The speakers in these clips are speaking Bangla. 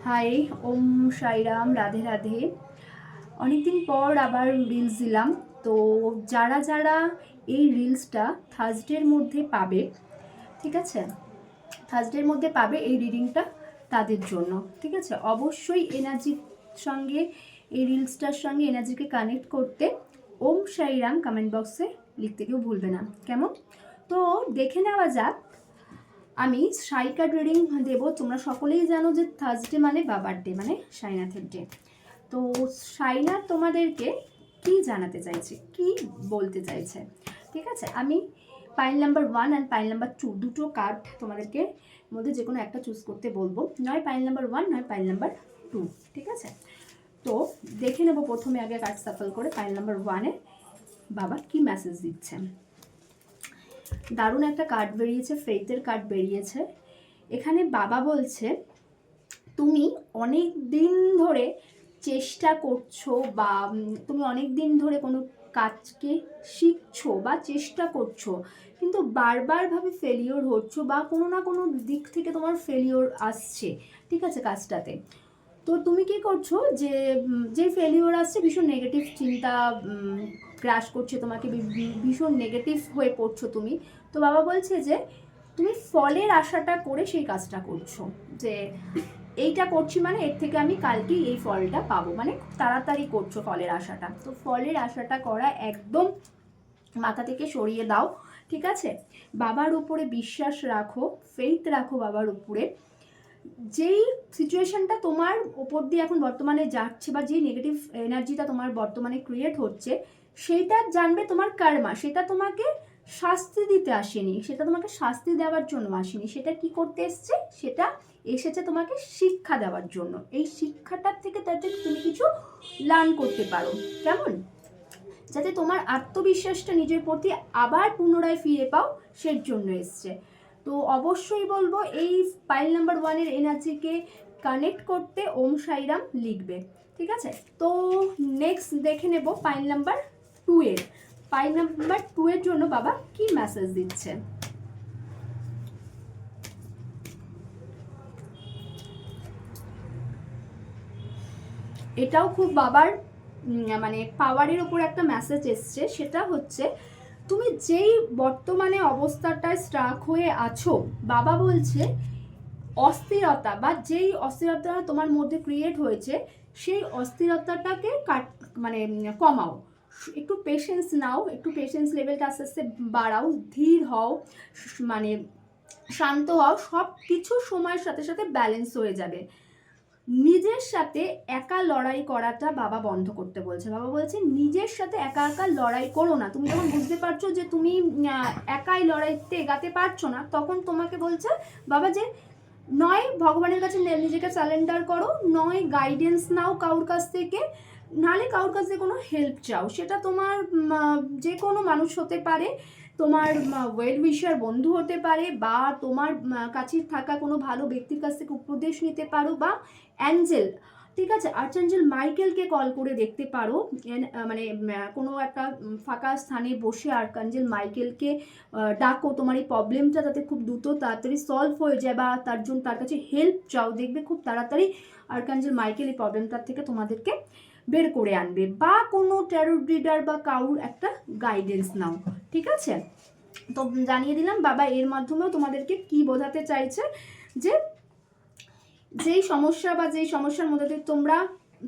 হাই, ওম সাইরাম, রাধে রাধে। অনেকদিন পর আবার রিলস দিলাম। তো যারা যারা এই রিলসটা থার্সডের মধ্যে পাবে, ঠিক আছে, থার্সডের মধ্যে পাবে এই রিডিংটা তাদের জন্য, ঠিক আছে। অবশ্যই এনার্জির সঙ্গে, এই রিলসটার সঙ্গে এনার্জিকে কানেক্ট করতে ওম সাইরাম কমেন্ট বক্সে লিখতে কেউ ভুলবে না, কেমন? তো দেখে নেওয়া যাক। আমি সাই কার্ড রিডিং দেবো। তোমরা সকলেই জানো যে থার্সডে মানে বাবার ডে, মানে সাইনাথের ডে। তো সাইনাথ তোমাদেরকে কি জানাতে চাইছে, কি বলতে চাইছে, ঠিক আছে। আমি pile number 1 and pile number 2 দুটো কার্ড তোমাদেরকে মধ্যে যে কোনো একটা চুজ করতে বলবো, নয় পাইল নাম্বার 1 নয় পাইল নাম্বার 2, ঠিক আছে। তো দেখে নেবো প্রথমে আগে কার্ড সাফল করে পাইল নাম্বার 1-এ বাবা কি মেসেজ দিচ্ছেন। দারুণ একটা কার্ড বেরিয়েছে, ফেথের কার্ড বেরিয়েছে। এখানে বাবা বলছে তুমি অনেক দিন ধরে চেষ্টা করছো, বা তুমি অনেক দিন ধরে কোনো কাজকে শিখছো বা চেষ্টা করছো, কিন্তু বারবারভাবে ফেলিওর হচ্ছো, বা কোনো না কোনো দিক থেকে তোমার ফেলিওর আসছে, ঠিক আছে, কাজটাতে। তো তুমি কি করছো, যে ফেলিওর আসছে ভীষণ নেগেটিভ চিন্তা গ্রাস করছে তোমাকে, ভীষণ নেগেটিভ হয়ে পড়ছো তুমি। তো বাবা বলছে যে তুমি ফলের আশাটা করে সেই কাজটা করছো, যে এইটা করছি মানে এর থেকে আমি কালকেই এই ফলটা পাবো, মানে তাড়াতাড়ি করছো ফলের আশাটা। তো ফলের আশাটা করা একদম মাথা থেকে সরিয়ে দাও, ঠিক আছে। বাবার উপরে বিশ্বাস রাখো, ফেথ রাখো বাবার উপরে। যেই সিচুয়েশনটা তোমার ওপর দিয়ে এখন বর্তমানে যাচ্ছে, বা যেই নেগেটিভ এনার্জিটা তোমার বর্তমানে ক্রিয়েট হচ্ছে, সেইটা জানবে তোমার কর্মা, সেটা তোমাকে শাস্তি দিতে আসেনি, সেটা তোমাকে শাস্তি দেওয়ার জন্য আসেনি, সেটা কি করতে এসছে, সেটা এসেছে তোমাকে শিক্ষা দেওয়ার জন্য। এই শিক্ষাটার থেকে তাতে তুমি কিছু লার্ন করতে পারো, কেমন, যাতে তোমার আত্মবিশ্বাসটা নিজের প্রতি আবার পুনরায় ফিরে পাও, সেই জন্য এসছে। তো অবশ্যই বলবো এই পাইল নাম্বার 1-এর এনার্জিকে কানেক্ট করতে ওম সাইরাম লিখবে, ঠিক আছে। তো নেক্সট দেখে নেব পাইল নাম্বার 2-এর। পাইল নাম্বার 2-এর জন্য বাবা কি মেসেজ দিচ্ছে। এটাও খুব বাবার মানে পাওয়ারের উপর একটা মেসেজ এসছে। সেটা হচ্ছে তুমি যেই বর্তমানে অবস্থাটায় স্ট্রাক হয়ে আছো, বাবা বলছে অস্থিরতা, বা যেই অস্থিরতা তোমার মধ্যে ক্রিয়েট হয়েছে, সেই অস্থিরতাটাকে মানে কমাও, একটু পেশেন্স নাও, একটু পেশেন্স লেভেলটা আস্তে আস্তে বাড়াও, ধীর হও, মানে শান্ত হও, সব কিছু সময়ের সাথে সাথে ব্যালেন্স হয়ে যাবে। নিজের সাথে একা লড়াই করাটা বাবা বন্ধ করতে বলছে। বাবা বলছে নিজের সাথে একা একা লড়াই করো না। তুমি যখন বুঝতে পারছো যে তুমি একাই লড়াইতে এগাতে পারছো না, তখন তোমাকে বলছে বাবা যে নয় ভগবানের কাছে নিজেকে সারেন্ডার করো, নয় গাইডেন্স নাও কারোর কাছ থেকে, নাহলে কারোর কাছে কোনো হেল্প চাও। সেটা তোমার যে কোনো মানুষ হতে পারে, তোমার ওয়েল উইশার বন্ধু হতে পারে, বা তোমার কাছে থাকা কোনো ভালো ব্যক্তির কাছ থেকে উপদেশ নিতে পারো, বা অ্যাঞ্জেল, ঠিক আছে, আর্চঅ্যাঞ্জেল মাইকেলকে কল করে দেখতে পারো। মানে কোনো একটা ফাঁকা স্থানে বসে আর্চঅ্যাঞ্জেল মাইকেলকে ডাকো, তোমার এই প্রবলেমটা যাতে খুব দ্রুত তাড়াতাড়ি সলভ হয়ে যায়, বা তার জন্য তার কাছে হেল্প চাও। দেখবে খুব তাড়াতাড়ি আর্চঅ্যাঞ্জেল মাইকেল এই প্রবলেমটার থেকে তোমাদেরকে বের করে আনবে। বা কোনো ট্যারো রিডার বা কারুর একটা গাইডেন্স নাও, ঠিক আছে। তো জানিয়ে দিলাম বাবা এর মাধ্যমেও তোমাদেরকে কি বোঝাতে চাইছে, যে যেই সমস্যা বা যেই সমস্যার মধ্যে দিয়ে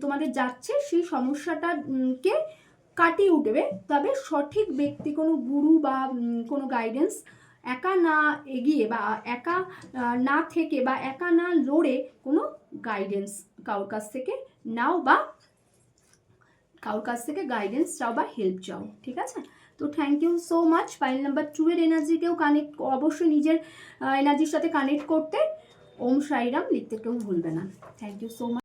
তোমাদের যাচ্ছে, সেই সমস্যাটাকে কাটিয়ে উঠবে, তবে সঠিক ব্যক্তি, কোনো গুরু বা কোনো গাইডেন্স একা না এগিয়ে, বা একা না থেকে, বা একা না লড়ে কোনো গাইডেন্স কারোর কাছ থেকে নাও, বা কারোর কাছ থেকে গাইডেন্স চাও বা হেল্প চাও, ঠিক আছে। তো thank you so much. Pile number 2-এর এনার্জিকেও কানেক্ট, অবশ্যই নিজের এনার্জির সাথে কানেক্ট করতে ওম সাইরাম লিখতে কেউ ভুলবে না। Thank you so much.